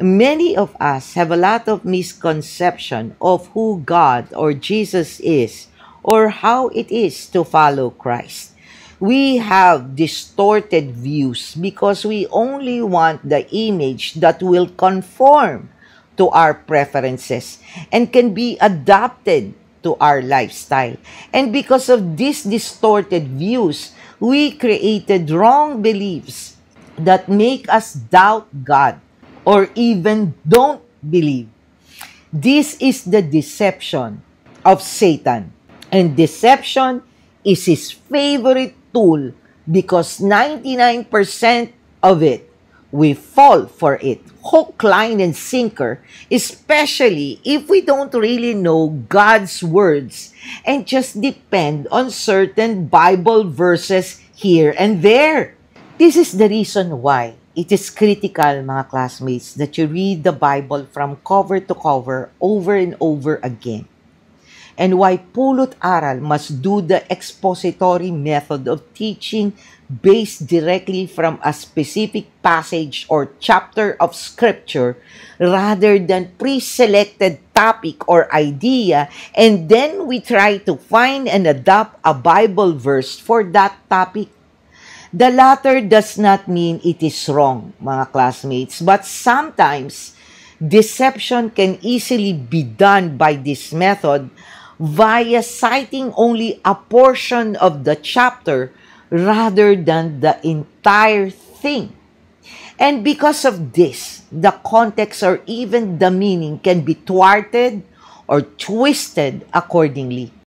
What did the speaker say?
Many of us have a lot of misconception of who God or Jesus is or how it is to follow Christ. We have distorted views because we only want the image that will conform to our preferences and can be adapted to our lifestyle. And because of these distorted views, we created wrong beliefs that make us doubt God or even don't believe. This is the deception of Satan. And deception is his favorite tool because 99% of it, we fall for it. Hook, line, and sinker, especially if we don't really know God's words and just depend on certain Bible verses here and there. This is the reason why it is critical, mga classmates, that you read the Bible from cover to cover over and over again. And why Pulot Aral must do the expository method of teaching based directly from a specific passage or chapter of Scripture rather than pre-selected topic or idea, and then we try to find and adapt a Bible verse for that topic. The latter does not mean it is wrong, mga classmates, but sometimes deception can easily be done by this method via citing only a portion of the chapter rather than the entire thing. And because of this, the context or even the meaning can be thwarted or twisted accordingly.